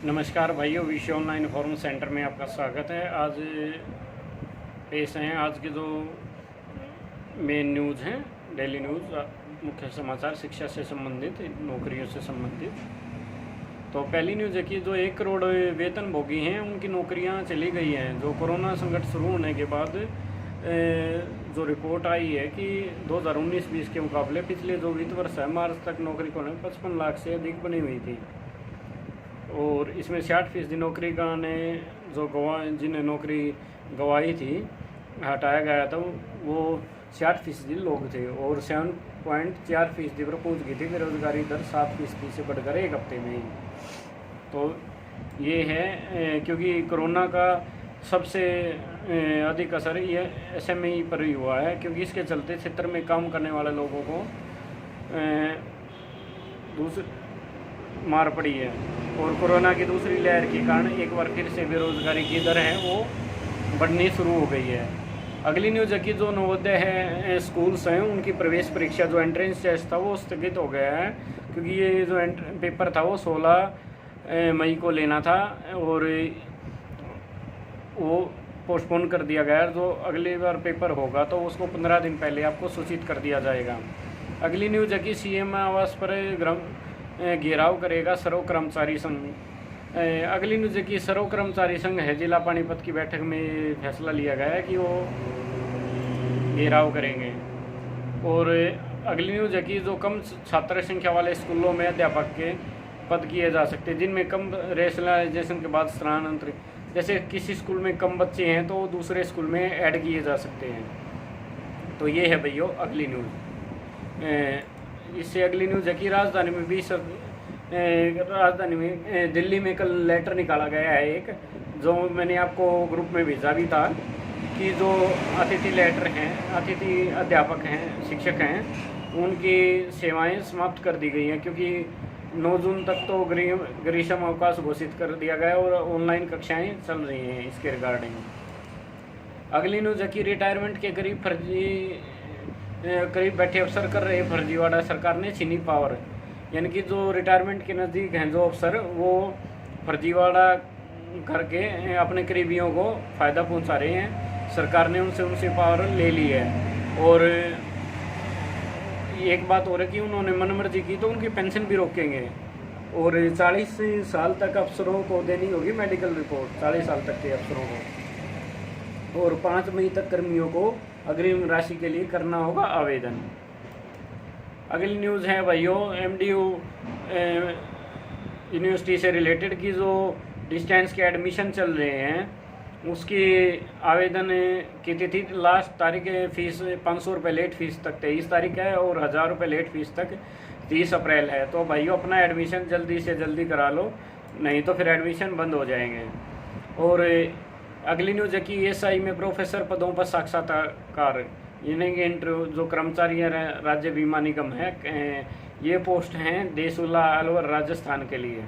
नमस्कार भाइयों, विषय ऑनलाइन फॉर्म सेंटर में आपका स्वागत है। आज पेश हैं आज के जो मेन न्यूज़ हैं, डेली न्यूज़, मुख्य समाचार शिक्षा से संबंधित, नौकरियों से संबंधित। तो पहली न्यूज़ है कि जो 1 करोड़ वेतनभोगी हैं उनकी नौकरियां चली गई हैं। जो कोरोना संकट शुरू होने के बाद जो रिपोर्ट आई है कि 2019-20 के मुकाबले पिछले जो वित्त वर्ष है मार्च तक नौकरी को 55 लाख से अधिक बनी हुई थी। और इसमें 60% नौकरी का ने जो जिन्हें नौकरी गंवाई थी, हटाया गया था, वो 60% लोग थे और 7.4% पर पहुँच गई थी बेरोजगारी दर 7% से बढ़कर 1 हफ्ते में ही। तो ये है क्योंकि कोरोना का सबसे अधिक असर ये SME पर ही हुआ है, क्योंकि इसके चलते क्षेत्र में काम करने वाले लोगों को मार पड़ी है। और कोरोना की दूसरी लहर के कारण एक बार फिर से बेरोजगारी की दर है वो बढ़नी शुरू हो गई है। अगली न्यूज़ है कि जो नवोदय है स्कूल्स हैं उनकी प्रवेश परीक्षा जो एंट्रेंस टेस्ट था वो स्थगित हो गया है, क्योंकि ये जो पेपर था वो 16 मई को लेना था और वो पोस्टपोन कर दिया गया। जो अगली बार पेपर होगा तो उसको 15 दिन पहले आपको सूचित कर दिया जाएगा। अगली न्यूज़ है कि CM आवास पर घेराव करेगा सर्व कर्मचारी संघ। अगली न्यूज़ है कि सर्व कर्मचारी संघ है जिला पानीपत की बैठक में फैसला लिया गया है कि वो घेराव करेंगे। और अगली न्यूज़ है कि जो कम छात्र संख्या वाले स्कूलों में अध्यापक के पद किए जा सकते हैं, जिनमें कम रेशनलाइजेशन के बाद स्थानांतरित, जैसे किसी स्कूल में कम बच्चे हैं तो दूसरे स्कूल में ऐड किए जा सकते हैं। तो ये है भैया अगली न्यूज़। इससे अगली न्यूज़ है कि राजधानी में दिल्ली में कल लेटर निकाला गया है एक, जो मैंने आपको ग्रुप में भेजा भी था, कि जो अतिथि अध्यापक हैं, शिक्षक हैं, उनकी सेवाएं समाप्त कर दी गई हैं, क्योंकि 9 जून तक तो ग्रीष्म अवकाश घोषित कर दिया गया और ऑनलाइन कक्षाएं चल रही हैं इसके रिगार्डिंग। अगली न्यूज़ है कि रिटायरमेंट के करीब बैठे अफसर कर रहे फर्जीवाड़ा, सरकार ने छीनी पावर। यानी कि जो रिटायरमेंट के नज़दीक हैं जो अफसर, वो फर्जीवाड़ा करके अपने करीबियों को फ़ायदा पहुंचा रहे हैं। सरकार ने उनसे पावर ले ली है। और एक बात और है कि उन्होंने मनमर्जी की तो उनकी पेंशन भी रोकेंगे। और 40 साल तक अफसरों को देनी होगी मेडिकल रिपोर्ट, 40 साल तक के अफसरों को। और 5 मई तक कर्मियों को अग्रिम राशि के लिए करना होगा आवेदन। अगली न्यूज़ है भाइयों MDU यूनिवर्सिटी से रिलेटेड की जो डिस्टेंस के एडमिशन चल रहे हैं उसकी आवेदन की तिथि लास्ट तारीख फीस 500 रुपये लेट फीस तक 23 तारीख है और 1000 रुपये लेट फीस तक 30 अप्रैल है। तो भाइयों अपना एडमिशन जल्दी से जल्दी करा लो, नहीं तो फिर एडमिशन बंद हो जाएंगे। और अगली न्यूज़ है कि SI में प्रोफेसर पदों पर साक्षात्कार, यानी कि इंटरव्यू, जो कर्मचारी राज्य बीमा निगम है, ये पोस्ट हैं देसुला अलवर राजस्थान के लिए।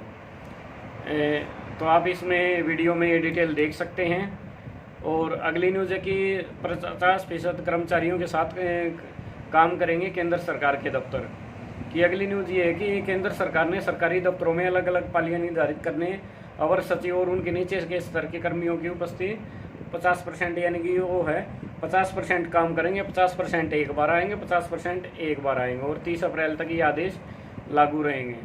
तो आप इसमें वीडियो में ये डिटेल देख सकते हैं। और अगली न्यूज़ है कि 50% कर्मचारियों के साथ काम करेंगे केंद्र सरकार के दफ्तर की। अगली न्यूज़ ये है कि केंद्र सरकार ने सरकारी दफ्तरों में अलग अलग पालियां निर्धारित करने, अवर सचिव और उनके नीचे के स्तर के कर्मियों की उपस्थिति 50%, यानी कि वो है 50% काम करेंगे, 50% एक बार आएंगे, 50% एक बार आएंगे। और 30 अप्रैल तक ये आदेश लागू रहेंगे।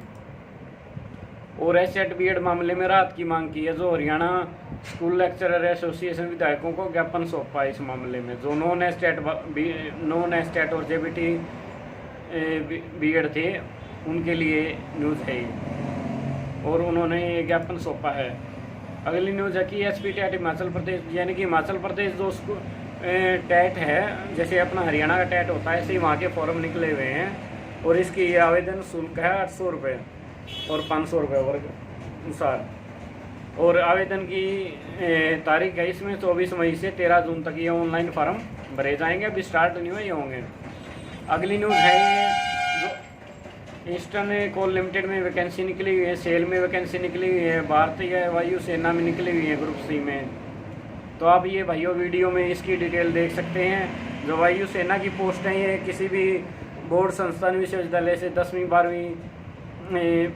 और SET BEd मामले में राहत की मांग की है। जो हरियाणा स्कूल लेक्चरर एसोसिएशन विधायकों को ज्ञापन सौंपा इस मामले में। जो नॉन एस्टेट और JBT BEd थे उनके लिए न्यूज़ है ये, और उन्होंने ये ज्ञापन सौंपा है। अगली न्यूज़ है कि SP टेट हिमाचल प्रदेश, यानी कि हिमाचल प्रदेश जो उसको टेट है, जैसे अपना हरियाणा का टेट होता है, ऐसे ही वहाँ के फॉर्म निकले हुए हैं। और इसकी आवेदन शुल्क है 800 रुपये और 500 रुपये वर्ग अनुसार। और आवेदन की तारीख है इसमें 24 मई से 13 जून तक ये ऑनलाइन फार्म भरे जाएंगे। अभी स्टार्ट नहीं हुए होंगे। अगली न्यूज़ है जो ईस्टर्न कोल लिमिटेड में वैकेंसी निकली हुई है, सेल में वैकेंसी निकली हुई है, भारतीय वायुसेना में निकली हुई है ग्रुप C में। तो आप ये भाइयों वीडियो में इसकी डिटेल देख सकते हैं। जो वायुसेना की पोस्ट है ये किसी भी बोर्ड संस्थान विश्वविद्यालय से 10वीं 12वीं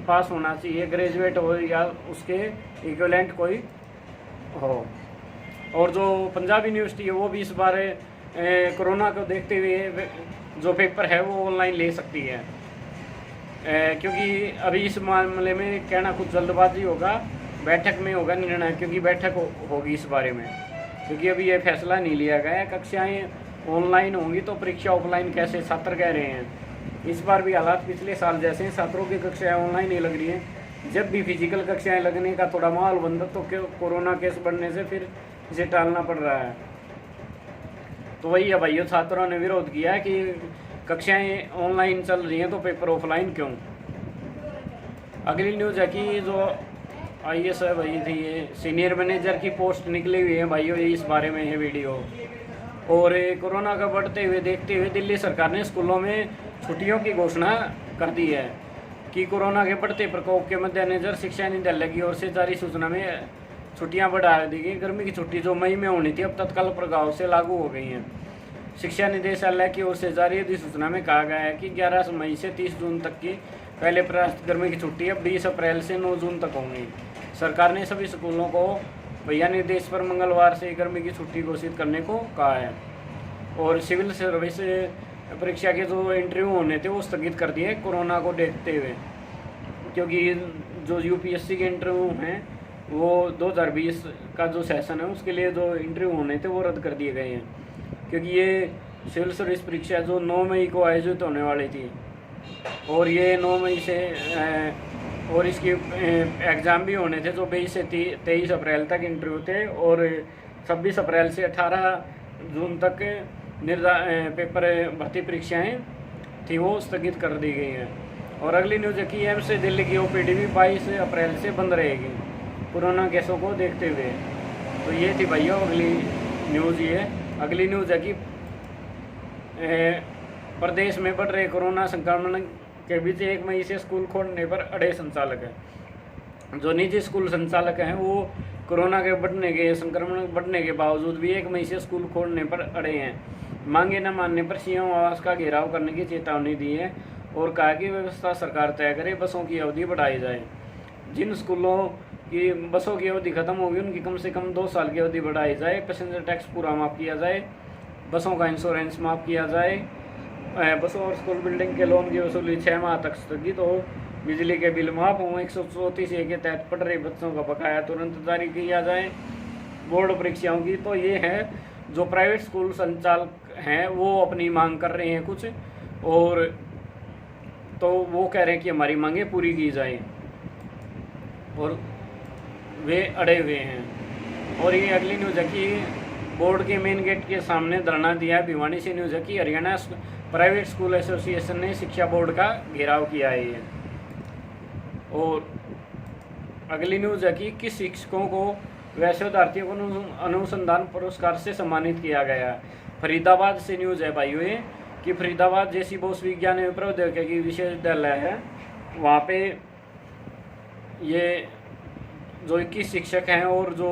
पास होना चाहिए, ग्रेजुएट हो या उसके इक्विवेलेंट कोई हो। और जो पंजाब यूनिवर्सिटी है वो भी इस बार कोरोना को देखते हुए जो पेपर है वो ऑनलाइन ले सकती है, क्योंकि अभी इस मामले में कहना कुछ जल्दबाजी होगा, बैठक में होगा निर्णय, क्योंकि बैठक होगी इस बारे में, क्योंकि अभी ये फैसला नहीं लिया गया है। कक्षाएँ ऑनलाइन होंगी तो परीक्षा ऑफलाइन कैसे, छात्र कह रहे हैं। इस बार भी हालात पिछले साल जैसे हैं, छात्रों की कक्षाएँ ऑनलाइन ही लग रही हैं। जब भी फिजिकल कक्षाएँ लगने का थोड़ा माहौल बनता तो कोरोना केस बढ़ने से फिर इसे टालना पड़ रहा है। तो वही है भाइयों, छात्रों ने विरोध किया है कि कक्षाएँ ऑनलाइन चल रही हैं तो पेपर ऑफलाइन क्यों। अगली न्यूज़ है कि जो IAS है वही थी, ये सीनियर मैनेजर की पोस्ट निकली हुई है भाइयों, ये इस बारे में है वीडियो। और कोरोना का बढ़ते हुए देखते हुए दिल्ली सरकार ने स्कूलों में छुट्टियों की घोषणा कर दी है कि कोरोना के बढ़ते प्रकोप के मद्देनजर शिक्षा निदेशालय की ओर से जारी सूचना में छुट्टियां बढ़ा दी गई। गर्मी की छुट्टी जो मई में होनी थी अब तत्काल प्रभाव से लागू हो गई हैं। शिक्षा निदेशालय की ओर से जारी अधिसूचना में कहा गया है कि 11 मई से 30 जून तक की पहले परास्त गर्मी की छुट्टी अब 20 अप्रैल से 9 जून तक होंगी। सरकार ने सभी स्कूलों को भैया निर्देश पर मंगलवार से गर्मी की छुट्टी घोषित करने को कहा है। और सिविल सर्विस परीक्षा के जो इंटरव्यू होने थे वो स्थगित कर दिए कोरोना को देखते हुए, क्योंकि जो UPSC के इंटरव्यू हैं वो 2020 का जो सेशन है उसके लिए जो इंटरव्यू होने थे वो रद्द कर दिए गए हैं, क्योंकि ये सिविल सर्विस परीक्षा जो 9 मई को आयोजित होने वाली थी और ये 9 मई से और इसके एग्ज़ाम भी होने थे जो 22 से 23 अप्रैल तक इंटरव्यू थे और 26 अप्रैल से 18 जून तक पेपर भर्ती परीक्षाएं थी वो स्थगित कर दी गई हैं। और अगली न्यूज़ है कि एम्स से दिल्ली की OPD भी 22 अप्रैल से बंद रहेगी कोरोना केसों को देखते हुए। तो ये थी भाइयों अगली न्यूज़। ये अगली न्यूज़ है कि प्रदेश में बढ़ रहे कोरोना संक्रमण के बीच 1 मई से स्कूल खोलने पर अड़े संचालक हैं। जो निजी स्कूल संचालक हैं वो कोरोना के संक्रमण बढ़ने के बावजूद भी 1 मई से स्कूल खोलने पर अड़े हैं। मांगे न मानने पर CM आवास का घेराव करने की चेतावनी दी है और कहा कि व्यवस्था सरकार तय करे, बसों की अवधि बढ़ाई जाए। जिन स्कूलों की बसों की अवधि खत्म होगी उनकी कम से कम 2 साल की अवधि बढ़ाई जाए। पैसेंजर टैक्स पूरा माफ़ किया जाए, बसों का इंश्योरेंस माफ़ किया जाए, बसों और स्कूल बिल्डिंग के लोन की वसूली 6 माह तक स्थगित हो, बिजली के बिल माफ हों, 134A के तहत पढ़ रहे बच्चों का बकाया तुरंत जारी किया जाए। बोर्ड परीक्षाओं की तो ये है जो प्राइवेट स्कूल संचालक हैं वो अपनी मांग कर रहे हैं कुछ, और तो वो कह रहे हैं कि हमारी मांगें पूरी की जाए और वे अड़े हुए हैं। और ये अगली न्यूज़ है कि बोर्ड के मेन गेट के सामने धरना दिया। भिवानी से न्यूज़ है कि हरियाणा प्राइवेट स्कूल एसोसिएशन ने शिक्षा बोर्ड का घेराव किया है ये। और अगली न्यूज़ है कि किस शिक्षकों को व शोधार्थियों को अनुसंधान पुरस्कार से सम्मानित किया गया। फरीदाबाद से न्यूज़ है भाइयों ये कि फरीदाबाद जैसी बोस विज्ञान एवं प्रौद्योगिकी विश्वविद्यालय है, वहाँ पे ये जो 21 शिक्षक हैं और जो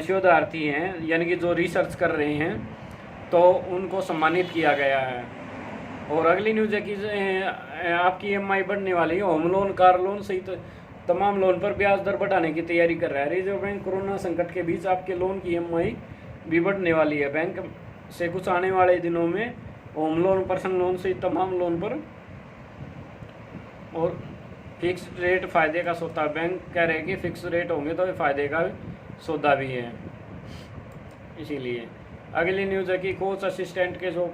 शोधार्थी हैं यानी कि जो रिसर्च कर रहे हैं तो उनको सम्मानित किया गया है। और अगली न्यूज़ है कि आपकी EMI बढ़ने वाली है। होम लोन, कार लोन सहित तमाम लोन पर ब्याज दर बढ़ाने की तैयारी कर रहा है। रिजर्व बैंक कोरोना संकट के बीच आपके लोन की EMI भी बढ़ने वाली है। बैंक से कुछ आने वाले दिनों में होम लोन, पर्सनल लोन सहित तमाम लोन पर और फिक्स रेट फ़ायदे का सौदा। बैंक कह रहे हैं कि फिक्स रेट होंगे तो फ़ायदे का सौदा भी है। इसीलिए अगली न्यूज़ है कि कोच असिस्टेंट के जो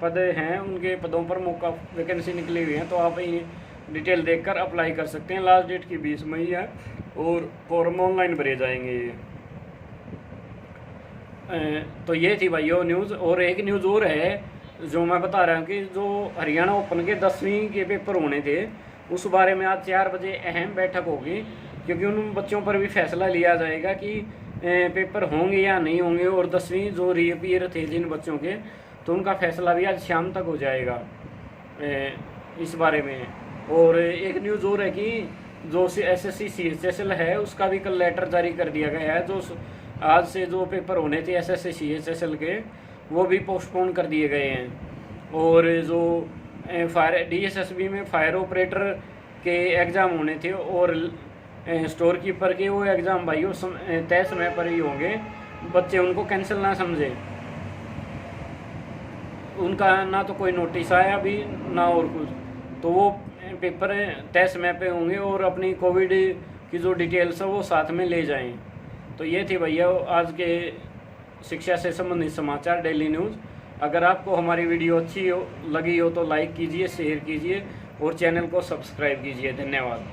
पद हैं उनके पदों पर मौका वैकेंसी निकली हुई है, तो आप ये डिटेल देखकर अप्लाई कर सकते हैं। लास्ट डेट की 20 मई है और फॉर्म ऑनलाइन भरे जाएंगे ये। तो ये थी भाइयों न्यूज़। और एक न्यूज़ और है जो मैं बता रहा हूँ कि जो हरियाणा ओपन के 10वीं के पेपर होने थे उस बारे में आज 4 बजे अहम बैठक होगी, क्योंकि उन बच्चों पर भी फैसला लिया जाएगा कि पेपर होंगे या नहीं होंगे। और 10वीं जो रीअपीयर थे जिन बच्चों के, तो उनका फैसला भी आज शाम तक हो जाएगा इस बारे में। और एक न्यूज़ और है कि जो SSC CHSL है उसका भी कल लेटर जारी कर दिया गया है। जो आज से जो पेपर होने थे SSC CHSL के वो भी पोस्टपोन कर दिए गए हैं। और जो फायर DSSB में फायर ऑपरेटर के एग्ज़ाम होने थे और स्टोर कीपर के वो एग्ज़ाम भाई तय समय पर ही होंगे, बच्चे उनको कैंसिल ना समझे। उनका ना तो कोई नोटिस आया अभी ना और कुछ, तो वो पेपर तय समय पे होंगे और अपनी कोविड की जो डिटेल्स है वो साथ में ले जाएं। तो ये थी भैया आज के शिक्षा से संबंधित समाचार डेली न्यूज़। अगर आपको हमारी वीडियो अच्छी लगी हो तो लाइक कीजिए, शेयर कीजिए और चैनल को सब्सक्राइब कीजिए। धन्यवाद।